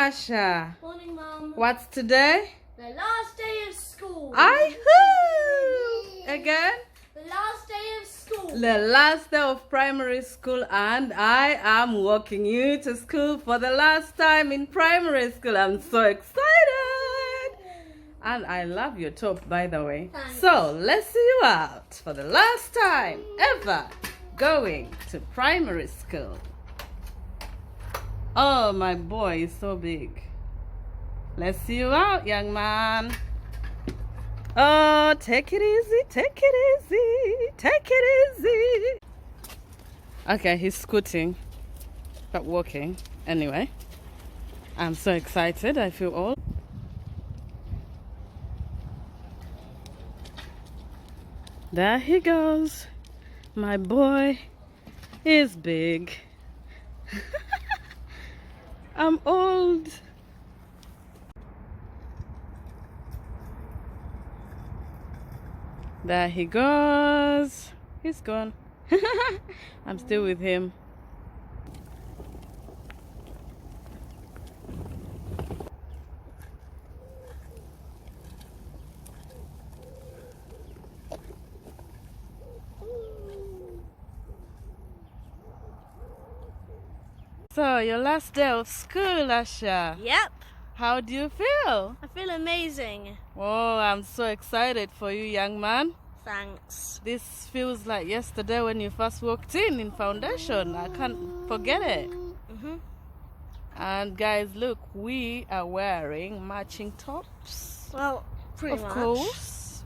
Asher. Morning, Mum. What's today? The last day of school. Again? The last day of school. The last day of primary school, and I am walking you to school for the last time in primary school. I'm so excited. And I love your top, by the way. Thanks. So let's see you out for the last time ever going to primary school. Oh, my boy is so big. Let's see you out, young man. Oh, take it easy, take it easy, take it easy. Okay, he's scooting, but walking. Anyway, I'm so excited. I feel old. There he goes. My boy is big. I'm old. There he goes. He's gone. I'm still with him. So, your last day of school, Asher. Yep. How do you feel? I feel amazing. Oh, I'm so excited for you, young man. Thanks. This feels like yesterday when you first walked in foundation. I can't forget it. And guys, look, we are wearing matching tops. Well, pretty Of much. course.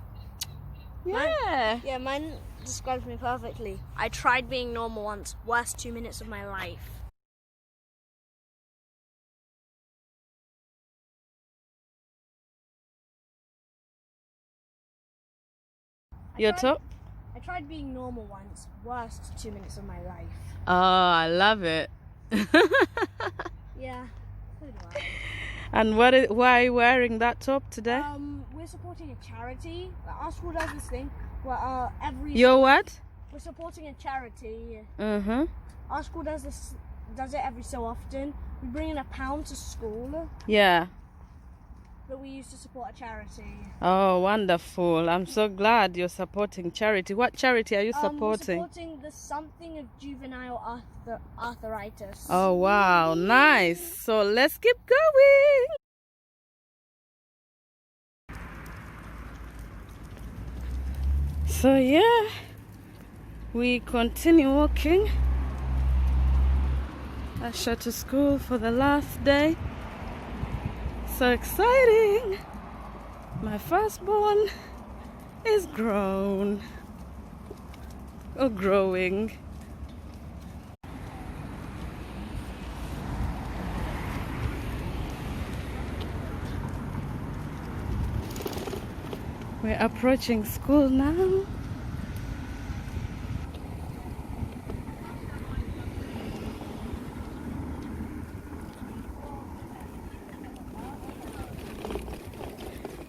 Yeah. Mine describes me perfectly. I tried being normal once. Worst 2 minutes of my life. Your top? I tried being normal once. Worst 2 minutes of my life. Oh, I love it. Yeah. So do I. And why are you wearing that top today? We're supporting a charity. Our school does this thing where Your what? we're supporting a charity. Mm-hmm. Our school does it every so often. We bring in £1 to school Yeah. that we use to support a charity. Oh, wonderful. I'm so glad you're supporting charity. What charity are you We're supporting? supporting the something of juvenile arthritis. Oh, wow. Nice. So let's keep going. So, yeah, we continue walking. Asher to school for the last day. So exciting. My firstborn is grown. Or growing. We're approaching school now.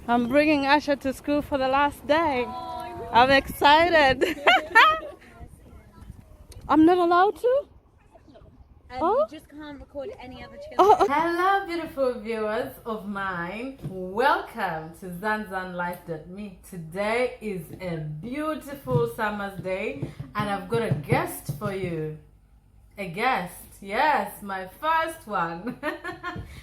I'm bringing Asher to school for the last day. I'm excited. I'm not allowed to? You just can't record any other children. Hello, beautiful viewers of mine. Welcome to zanzanlife.me. Today is a beautiful summer's day, and I've got a guest for you. A guest, yes, my first one,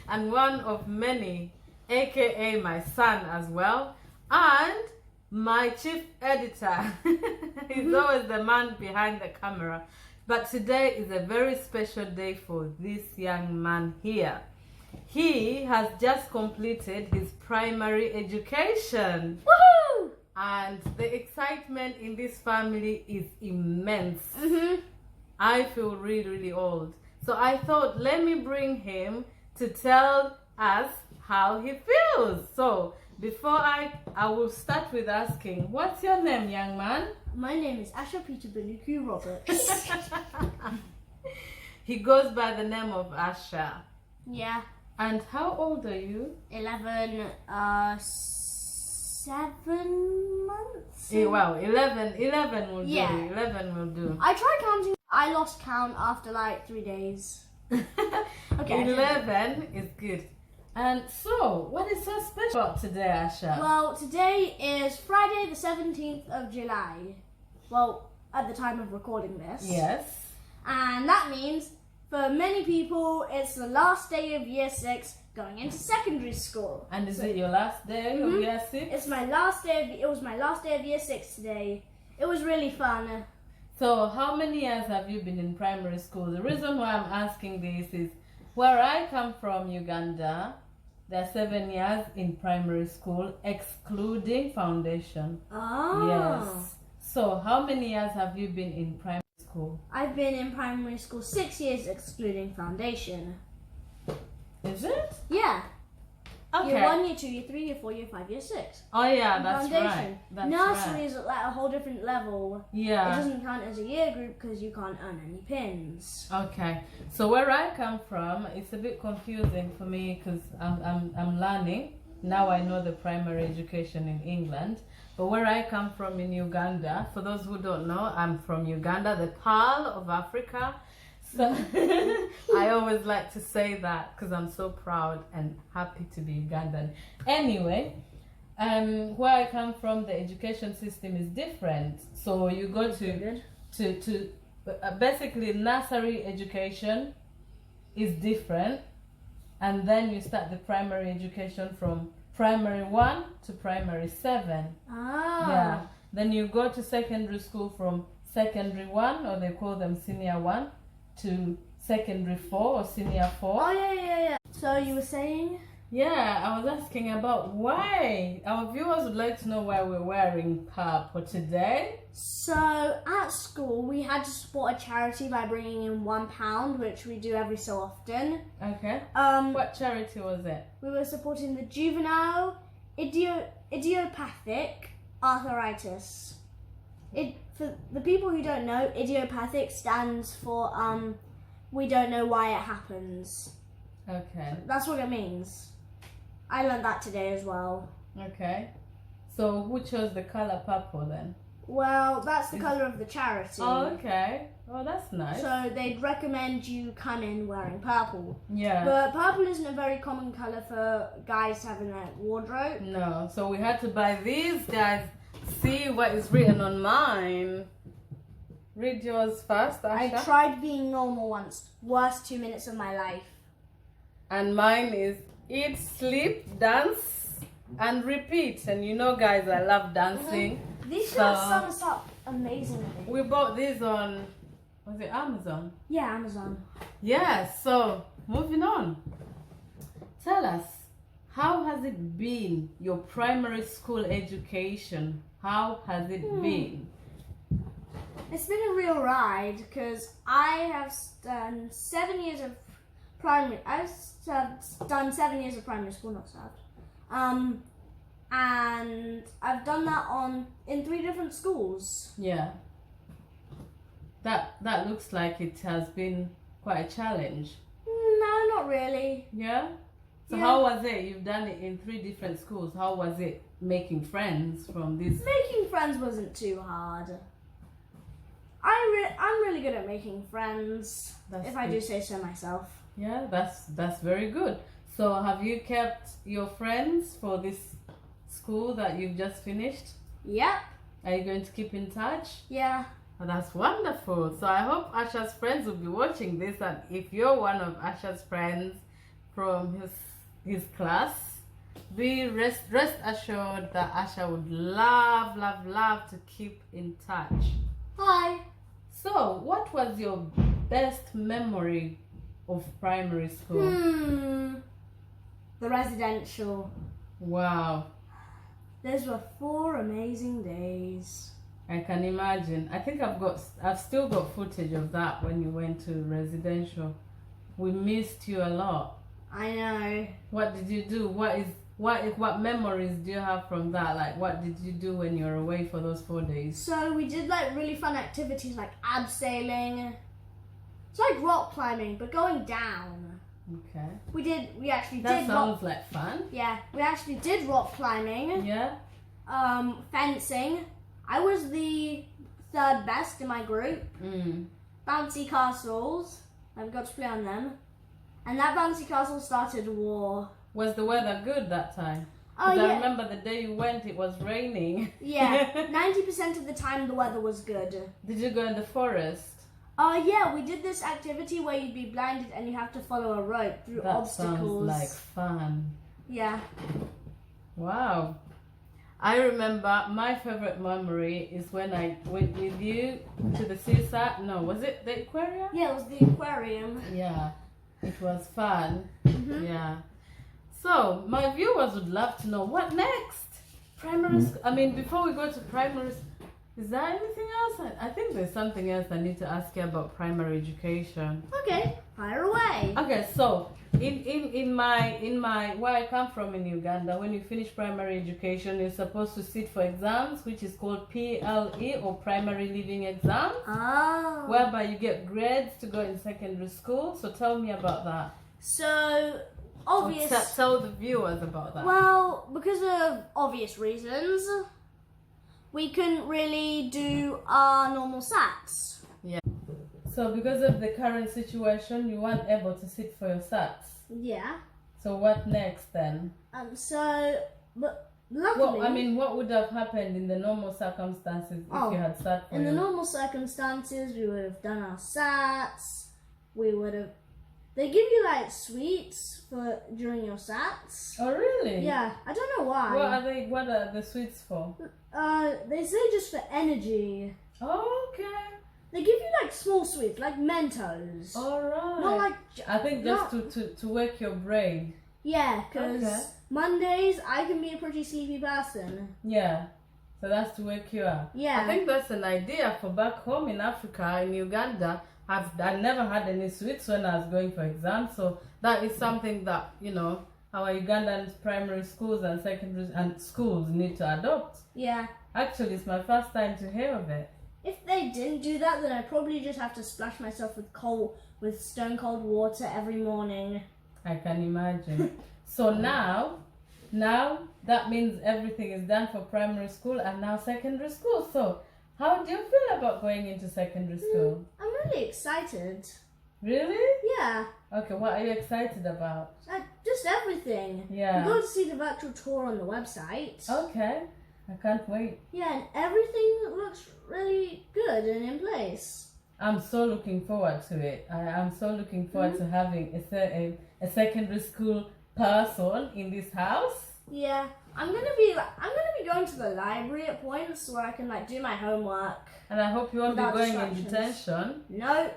and one of many, aka my son as well, and my chief editor. He's always the man behind the camera. But today is a very special day for this young man here. He has just completed his primary education. Woohoo! And the excitement in this family is immense. I feel really, really old. So I thought, let me bring him to tell us how he feels. So before I will start with asking, what's your name, young man? My name is Asher Peter Benuku Roberts. He goes by the name of Asher. Yeah. And how old are you? 11, 7 months? Well, 11 will do. Yeah. 11 will do. I tried counting. I lost count after like 3 days. Okay. 11 is good. And so, what is so special about today, Asher? Well, today is Friday the 17th of July. Well, at the time of recording this. Yes. And that means for many people it's the last day of year 6 going into secondary school. And is it your last day of year 6? It was my last day of year 6 today. It was really fun. So, how many years have you been in primary school? The reason why I'm asking this is where I come from, Uganda, there are 7 years in primary school, excluding foundation. Oh. Yes. So, how many years have you been in primary school? I've been in primary school 6 years, excluding foundation. Is it? Yeah. Okay. Year 1, year 2, year 3, year 4, year 5, year 6. Oh yeah, that's Foundation. right. That's Nursery right. is at like a whole different level. It Yeah. doesn't count as a year group because you can't earn any pins. Okay. So where I come from, it's a bit confusing for me because I'm learning. Now I know the primary education in England. But where I come from in Uganda, for those who don't know, I'm from Uganda, the Pearl of Africa. So I always like to say that because I'm so proud and happy to be Ugandan. Anyway, where I come from, the education system is different. So you go to basically nursery education is different, and then you start the primary education from primary 1 to primary 7. Ah. Yeah. Then you go to secondary school from secondary 1, or they call them senior 1, to secondary 4 or senior 4. Oh, yeah. So you were saying? Yeah, I was asking about why. Our viewers would like to know why we're wearing purple today. So at school, we had to support a charity by bringing in £1, which we do every so often. Okay. Um, What charity was it? We were supporting the juvenile idiopathic arthritis. For the people who don't know, idiopathic stands for we don't know why it happens. Okay. That's what it means. I learned that today as well. Okay. So who chose the color purple then? Well, that's the colour of the charity. Oh, okay. Oh, that's nice. So they'd recommend you come in wearing purple. Yeah. But purple isn't a very common colour for guys to have in their wardrobe. No. So we had to buy these, guys. See what is written on mine. Read yours first, Asha. I tried being normal once. Worst 2 minutes of my life. And mine is eat, sleep, dance, and repeat. And you know, guys, I love dancing. These So- shirts sum us up amazingly. We bought these on, was it Amazon? Yeah, Amazon. Yeah, so moving on. Tell us, how has it been, your primary school education? How has it been? It's been a real ride because I have done 7 years of primary. I've done 7 years of primary school, not served. And I've done that in 3 different schools. Yeah. That looks like it has been quite a challenge. No, not really. Yeah? So Yeah. how was it? You've done it in 3 different schools. How was it making friends from this? Making friends wasn't too hard. I'm really good at making friends, That's if I do good. say so myself. Yeah, that's very good. So have you kept your friends for this school that you've just finished? Yep. Are you going to keep in touch? Yeah. Oh, that's wonderful. So I hope Asher's friends will be watching this, and if you're one of Asher's friends from his class, be rest assured that Asher would love to keep in touch. Hi. So what was your best memory of primary school? The residential. Wow, Those were 4 amazing days. I can imagine. I think I've still got footage of that when you went to residential. We missed you a lot. I know. What did you do? What memories do you have from that? Like, what did you do when you were away for those 4 days? So we did like really fun activities like abseiling. It's like rock climbing, but going down. Okay. We actually That did sounds like fun. Yeah, we actually did rock climbing. Yeah. Fencing. I was the 3rd best in my group. Bouncy castles. I got to play on them. And that bouncy castle started a war. Was the weather good that time? Oh 'Cause I yeah, remember the day you went, it was raining. yeah. 90% of the time the weather was good. Did you go in the forest? Yeah, we did this activity where you'd be blinded and you have to follow a rope through That obstacles. sounds like fun. Yeah. Wow. I remember my favorite memory is when I went with you to the seaside. No, was it the aquarium? Yeah, it was the aquarium. Yeah, it was fun. Mhm. Yeah. So, my viewers would love to know what next? Primary school. I mean, before we go to primary is there anything else? I think there's something else I need to ask you about primary education. Okay, fire away. Okay, so in my where I come from in Uganda, when you finish primary education, you're supposed to sit for exams, which is called PLE or primary leaving exam, Oh. whereby you get grades to go in secondary school. So tell me about that. So, Or obvious. tell the viewers about that. Well, because of obvious reasons, we couldn't really do our normal SATs. So because of the current situation, you weren't able to sit for your SATs. Yeah. So what next then? But luckily, Well, I mean, what would have happened in the normal circumstances if you had sat for in the your... normal circumstances, we would have done our SATs. We would have. They give you like sweets for during your SATs. Oh, really? Yeah, I don't know why. What are the sweets for? They say just for energy. Oh, okay. They give you like small sweets, like Mentos. All right. Not like I think just to wake your brain. yeah, because Okay. Mondays I can be a pretty sleepy person. Yeah. So that's to wake you up. Yeah. I think that's an idea for back home in Africa, in Uganda. I never had any sweets when I was going for exams, so that is something that, you know, our Ugandan primary schools and secondary and schools need to adopt. Yeah. Actually, it's my first time to hear of it. If they didn't do that, then I'd probably just have to splash myself with stone cold water every morning. I can imagine. So now that means everything is done for primary school and now secondary school. So how do you feel about going into secondary school? I'm really excited. Really? Yeah. Okay, what are you excited about? Just everything. Yeah. You go to see the virtual tour on the website. Okay, I can't wait. Yeah, and everything looks really good and in place. I'm so looking forward to it. I am so looking forward to having a secondary school person in this house. Yeah, I'm gonna be going to the library at points where I can like do my homework. And I hope you won't be Without going in distractions. detention. Nope.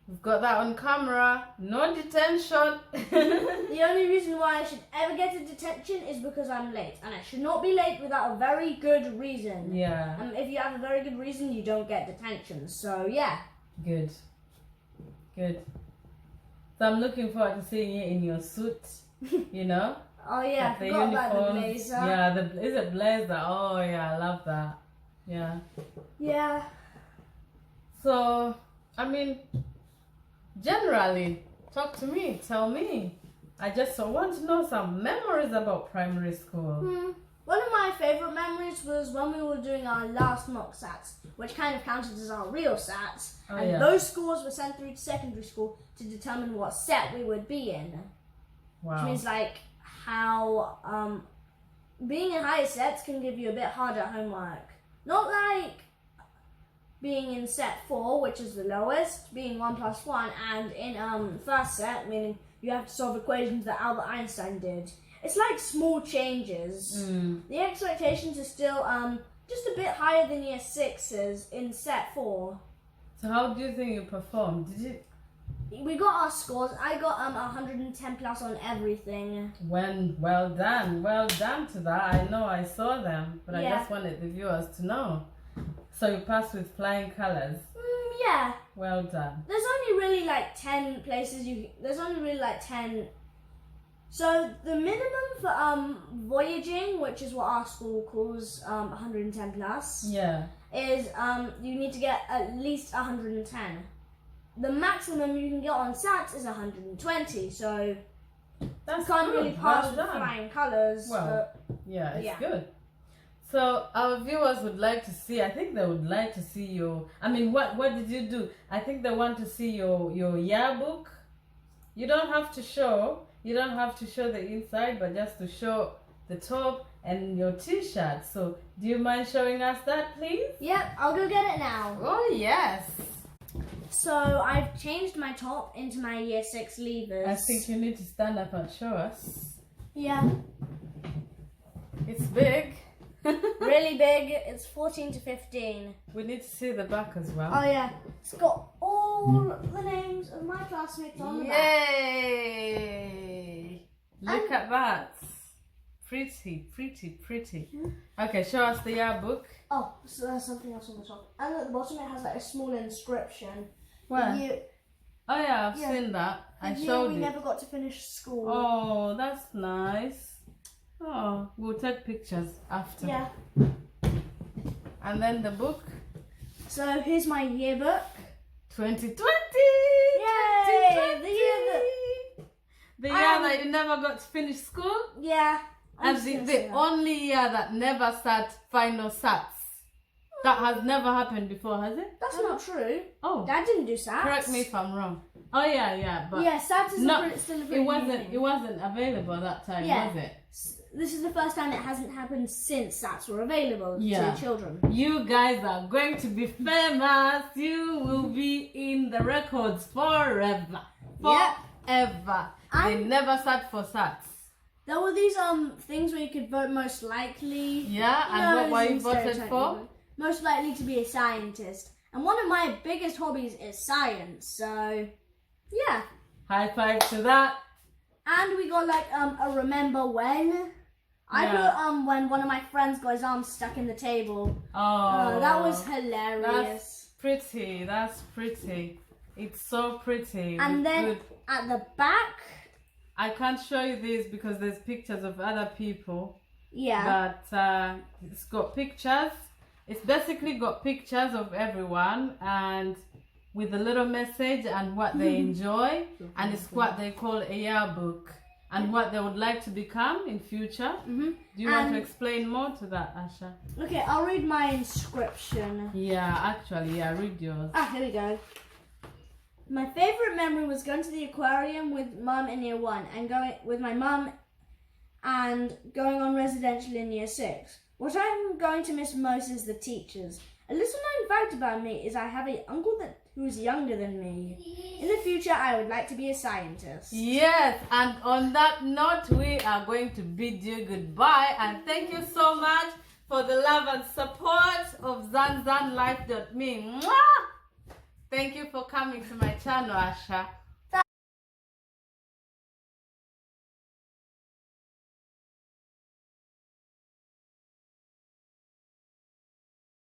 We've got that on camera. No detention. The only reason why I should ever get a detention is because I'm late, and I should not be late without a very good reason. Yeah. If you have a very good reason, you don't get detention. So yeah. Good. Good. So I'm looking forward to seeing you in your suit, you know? Oh yeah, I Like forgot about the uniforms. blazer. Yeah, is it blazer? Oh yeah, I love that. Yeah. Yeah. So, I mean, generally, talk to me, tell me. I just want to know some memories about primary school. One of my favourite memories was when we were doing our last mock SATs, which kind of counted as our real SATs. Oh, and yeah. those scores were sent through to secondary school to determine what set we would be in. Wow. Which means like how being in higher sets can give you a bit harder homework. Not like being in set 4, which is the lowest, being 1 plus 1, and in first set, meaning you have to solve equations that Albert Einstein did. It's like small changes. The expectations are still just a bit higher than year 6's in set 4. So how do you think you performed? We got our scores. I got 110 plus on everything. Well done to that. I know I saw them, but Yeah. I just wanted the viewers to know. So you passed with flying colors. Yeah. Well done. There's only really like 10 places there's only really like 10. So the minimum for voyaging, which is what our school calls 110 plus, Yeah. is you need to get at least 110. The maximum you can get on SATs is 120, so That's you can't good. really pass Well with done. flying colours. Well, yeah, it's yeah. good. So our viewers would like to see, I think they would like to see your, I mean, what did you do? I think they want to see your yearbook. You don't have to show. You don't have to show the inside, but just to show the top and your t-shirt. So do you mind showing us that, please? Yep, I'll go get it now. Oh yes. So I've changed my top into my year 6 leavers. I think you need to stand up and show us. Yeah, It's big. really big. It's 14 to 15. We need to see the back as well. Oh yeah, it's got all the names of my classmates on the back. Yay! Look at that. Pretty, pretty, pretty. Okay, show us the yearbook. Oh, so there's something else on the top. And at the bottom it has like a small inscription. Where? The year, Oh yeah, I've Yeah. seen that. I the year showed we it. never got to finish school. Oh, that's nice. Oh, we'll take pictures after. Yeah. And then the book, So here's my yearbook. 2020! Yay! 2020! The year that. The year that you never got to finish school? Yeah. I'm And just the, gonna the say that. only year that never sat final SATs. That has never happened before, has it? That's not true. Oh, Dad didn't do SATs. correct me if I'm wrong. Oh yeah, but Yeah, SATs is no, still a it pretty new wasn't. thing. It wasn't available that time, Yeah. was it? This is the first time it hasn't happened since SATs were available Yeah. to children. You guys are going to be famous. You will be in the records forever. Yeah. Forever. They And- never sat for SATs. There were these things where you could vote most likely. Yeah, and No, what were this you is voted stereotyping, for? but most likely to be a scientist. And one of my biggest hobbies is science, so yeah. High five to that. And we got like a remember when. I Yeah. put when one of my friends got his arm stuck in the table. Oh, That was hilarious. pretty. That's pretty. It's so pretty. And With then good- at the back, I can't show you this because there's pictures of other people. yeah. But it's got pictures. It's basically got pictures of everyone and with a little message and what they enjoy, and it's what they call a yearbook and what they would like to become in future. Mhm. Do you want to And- explain more to that, Asha? Okay, I'll read my inscription. Yeah, actually, yeah, read yours. Here we go. My favorite memory was going to the aquarium with Mum in year 1 and going with my mum and going on residential in year 6. What I'm going to miss most is the teachers. A little known fact about me is I have an uncle who is younger than me. In the future, I would like to be a scientist. Yes, and on that note, we are going to bid you goodbye. And thank you so much for the love and support of zanzanlife.me. Mwah! Thank you for coming to my channel, Asha.